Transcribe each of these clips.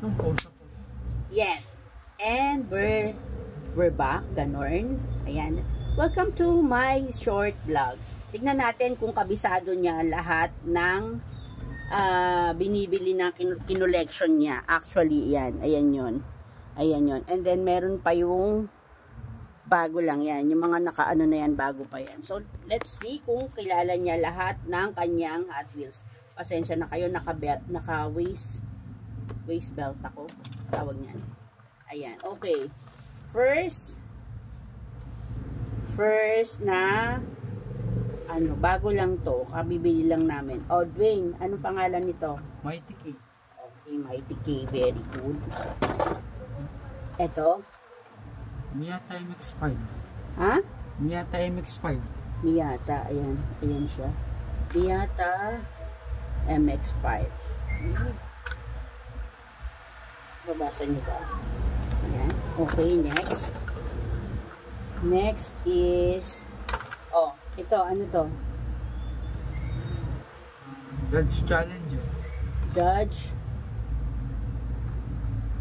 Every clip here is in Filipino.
Nung post ako. Yan. And we're back. Ganon. Ayan. Welcome to my short vlog. Tignan natin kung kabisado niya lahat ng binibili na kinulection niya. Actually, yan. Ayan yun. Ayan yun. And then, meron pa yung bago lang yan. Yung mga nakaano na yan, bago pa yan. So, let's see kung kilala niya lahat ng kanyang Hot Wheels. Pasensya na kayo, naka-waist belt ako. Tawag niyan. Ayan. Okay. First na ano, bago lang to. Kabibili lang namin. Oh, Dwayne, anong pangalan nito? Mighty K. Okay, Mighty K. Very good. Ito? Miyata MX-5. Ha? Miyata MX-5. Miyata. Ayan. Ayan siya. Miyata MX-5. Babasa niyo ba? Ayan. Okay, next. Next is oh, ito, ano to? Dodge Challenger. Dodge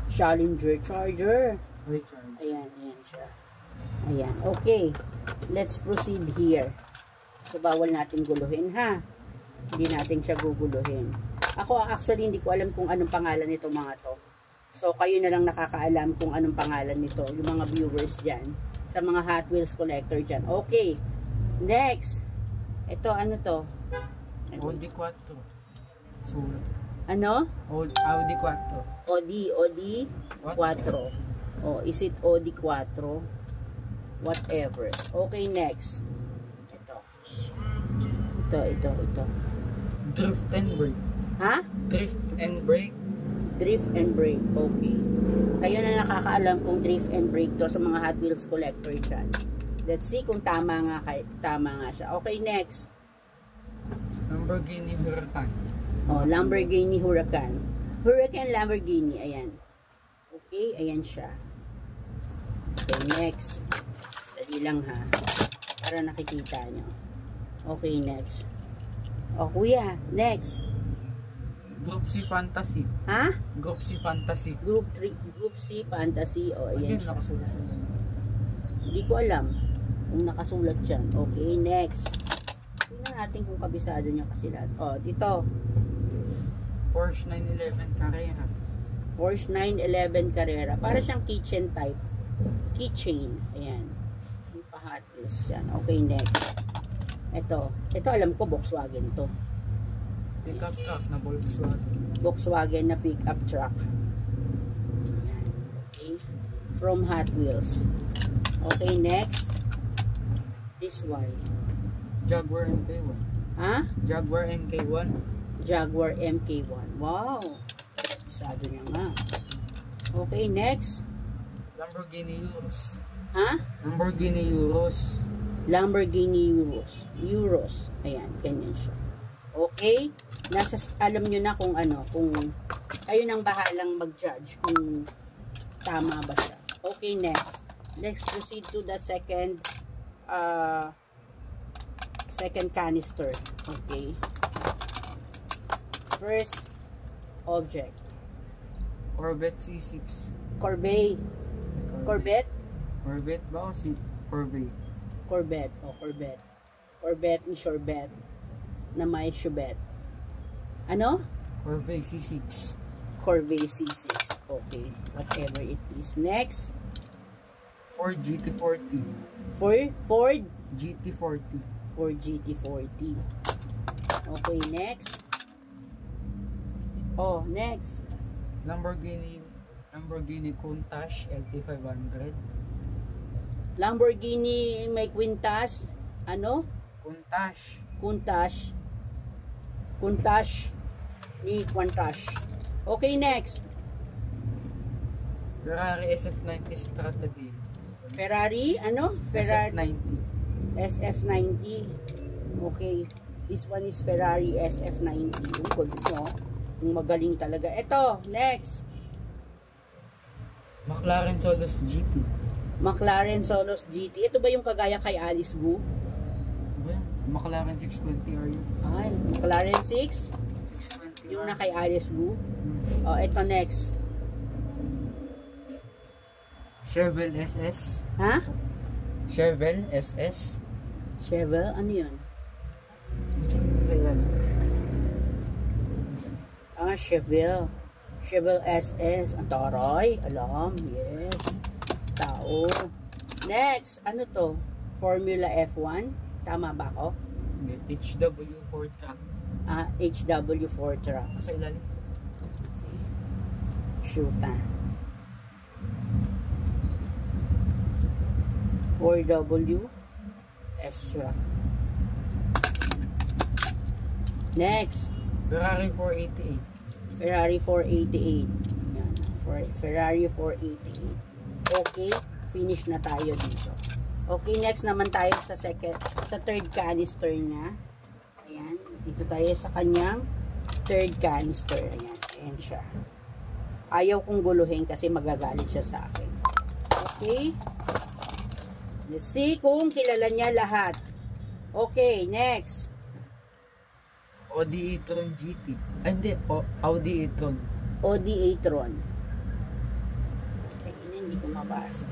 Challenger Charger. Ay, Charger. Ayan, ayan siya. Ayan, okay. Let's proceed here. So, bawal natin guluhin, ha? Hindi natin siya guguluhin. Ako, actually, hindi ko alam kung anong pangalan nito mga to. So, kayo na lang nakakaalam kung anong pangalan nito. Yung mga viewers dyan. Sa mga Hot Wheels collector dyan. Okay. Next. Ito, ano to? Audi Quattro. Sulat. Ano? Audi Quattro. Audi Quattro. Oh, is it Audi Quattro? Whatever. Okay, next. Ito. Ito. Drift and brake. Ha? Drift and brake. Drift and brake. Okay. Kayo na nakakaalam kung drift and brake to sa mga Hot Wheels collector dyan. Let's see kung tama nga siya. Okay, next. Lamborghini Huracan. Oh, Lamborghini Huracan. Huracan Lamborghini. Ayan. Okay, ayan siya. Okay, next. Dali lang ha. Para nakikita nyo. Okay, next. Oh, kuya. Next. Group C Fantasy. Ha? Group C Fantasy. Group C Fantasy. O, ayan Again, siya. nakasulat siya. Hindi ko alam kung nakasulat dyan. Okay, next. Tingnan natin kung kabisado niya kasi lahat. O, dito. Porsche 911 Carrera. Porsche 911 Carrera. Para siyang kitchen type. Keychain. Ayan. Yung pa-Hot Wheels yan. Okay, next. Ito alam ko, Volkswagen to. Pickup truck na Volkswagen. Volkswagen na pickup truck. Ayan. Okay. From Hot Wheels. Okay, next. This one. Jaguar MK1. Ha? Jaguar MK1. Jaguar MK1. Wow. Sado niya nga. Okay, next. Lamborghini Urus. Ha? Lamborghini Urus. Lamborghini Urus. Ayan, ganyan siya. Okay? Alam nyo na kung ano, kung kayo nang bahalang mag-judge kung tama ba siya. Okay, next. Let's proceed to the second canister. Okay. First object. Corvette C6. Corvette Corvette ba o si Corvette? Corvette. O, Corvette. Corvette ni Sorbet na may Chevette. Ano? Corvette C6. Corvette C6. Okay. Whatever it is. Next. Ford GT40. Ford GT40. Ford GT40. Okay, next. Oh, next. Lamborghini Countach LT500. Lamborghini may Quintas. Ano? Countach. Countach ni Quintas. Okay, next. Ferrari SF90 Stradale. Ferrari, ano? Ferrari SF90. SF90. Okay. This one is Ferrari SF90. Good, no? Yung magaling talaga. Ito, next. McLaren Solos GT. McLaren Solos GT. Ito ba yung kagaya kay Alice Gu? McLaren 620 RU. Ay, McLaren 6. 620 Yung na kay Alice Gu. Oh, ito next. Chevelle SS. Ha? Chevelle SS. Chevelle? Ano yun? Ayan. Ah, Chevelle. Chevelle SS. Ang taray. Alam. Yes. Tao. Next. Ano to? Formula F1. Tama ba ako? HW4 truck. Ah, HW4 truck. Sa ilalim. Shoota. 4W S truck. Next. Ferrari 488. Ferrari 488. Yan. Ferrari 488. Okay. Finish na tayo dito. Okay, next naman tayo sa third canister niya. Ayan. Dito tayo sa kanyang third canister. Ayan. Ayan siya. Ayaw kong guluhin kasi magagalit siya sa akin. Okay. Let's see kung kilala niya lahat. Okay, next. Audi e-tron GT. Ay, hindi. Audi e-tron. Audi e-tron. Hindi ko mabasa.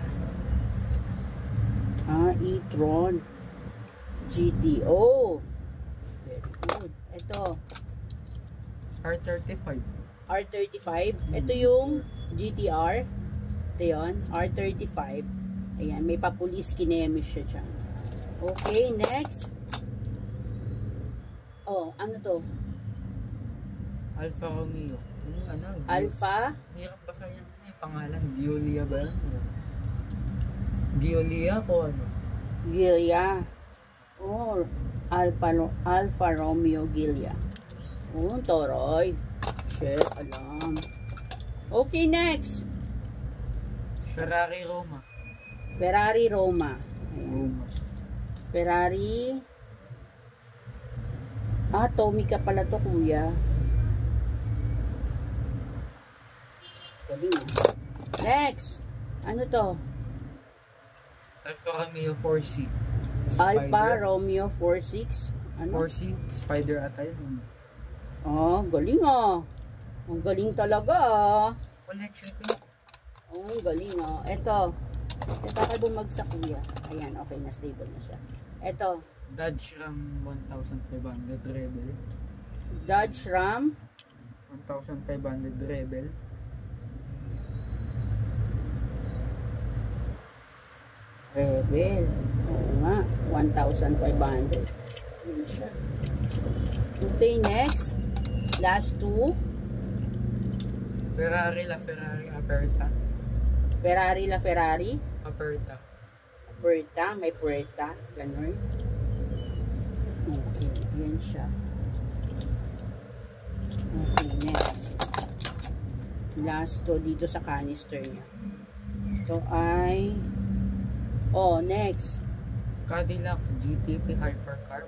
Ah, e-tron GT. Oh, very good. Ito, R35. R35. Ito yung GTR. Ito yun, R35. Ayan, may papulis kinemis siya dyan. Okay, next. Oh, ano to? Alfa Romeo. Yung ano? Alpha. Hirap ba sa yung pangalan? Giulia ba yan? Giulia o ano? Gilia. Oh, Alfa Romeo Gilia. Oh, toroy. Shit, alam. Okay, next. Ferrari Roma. Ferrari Roma. Ayan. Roma. Ferrari. Ah, Tommy ka pala to, kuya. Galing. Next. Ano to? Alfa Romeo 4C. Alfa Romeo 46. Ano? 4C. Spider ata yun. Oh, galing ah. Ang galing talaga ah. Collection ko yun. Oh, ang galing ah. Ito. Ito ka bumagsak, kuya. Ayan, okay na, stable na siya. Ito. Dodge Ram 1500 Rebel. Dodge Ram 1500 Rebel. Rebel. Oo nga, 1,500. Yun siya. Okay, next. Last two. Ferrari Ferrari Aperta. Ferrari Ferrari. Aperta. Puerta, may puerta. Ganun. Okay, yan siya. Okay, next. Last two dito sa canister niya. Ito ay... Oh, next. Cadillac GTP Hypercar.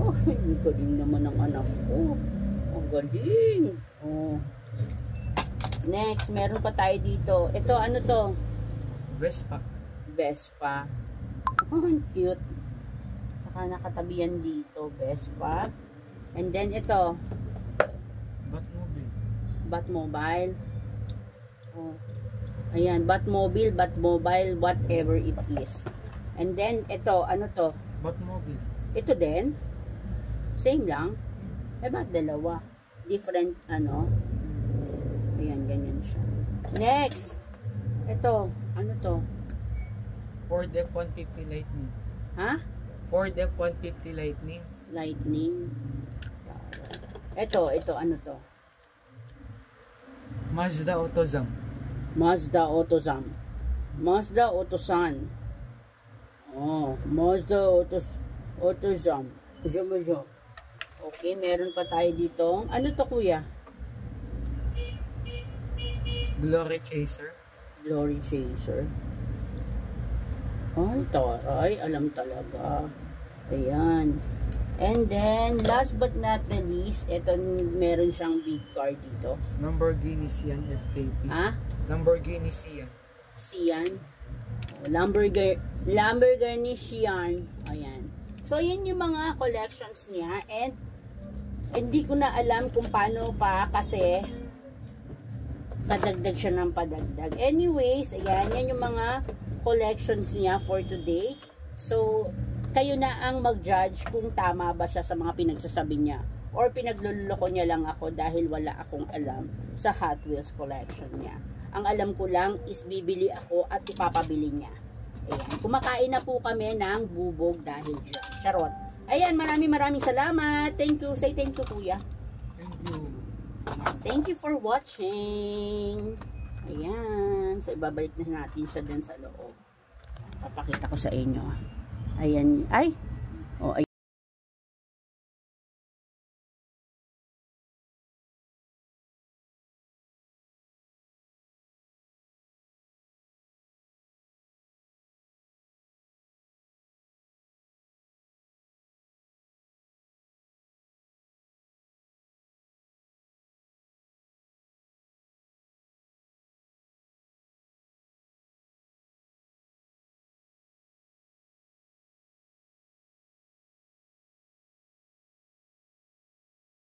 Oh, ang galing naman ng anak ko. Ang galing. Oh. Next, meron pa tayo dito. Ito, ano to? Vespa. Vespa. Oh, ang cute. Saka nakatabihan dito, Vespa. And then, ito. Batmobile. Batmobile. Oh. Ayan, Batmobile, whatever it is. And then, ito, ano to? Batmobile. Ito din. Same lang. Eh, ba't dalawa? Different, ano? Ayan, ganyan siya. Next! Ito, ano to? Ford F-150 Lightning. Ha? Ford F-150 Lightning. Lightning. Ito, ano to? Mazda Autozam. Mazda Autozam. Mazda Autosan. Oh, Mazda Autozam. Okay, meron pa tayo dito. Ano to, kuya? Glory Chaser. Glory Chaser. Ay, taray. Alam talaga. Ayan. And then, last but not the least, ito meron siyang big car dito. Lamborghini Sian FKP. Ha? Lamborghini Sian. Sian. Lamborghini Sian. Ayan. So, yun yung mga collections niya. And, hindi ko na alam kung paano pa kasi Padagdag siya ng padagdag. Anyways, ayan, yan yung mga collections niya for today. So, kayo na ang mag-judge kung tama ba siya sa mga pinagsasabi niya. Or pinagluloko niya lang ako dahil wala akong alam sa Hot Wheels collection niya. Ang alam ko lang is bibili ako at ipapabili niya. Ayan, kumakain na po kami ng bubog dahil dyan. Charot. Ayan, maraming salamat. Thank you. Say thank you, kuya. Thank you. Thank you for watching. Ayan. So, ibabalik na natin siya dun sa loob. Papakita ko sa inyo. Ayan. Ay. Oh,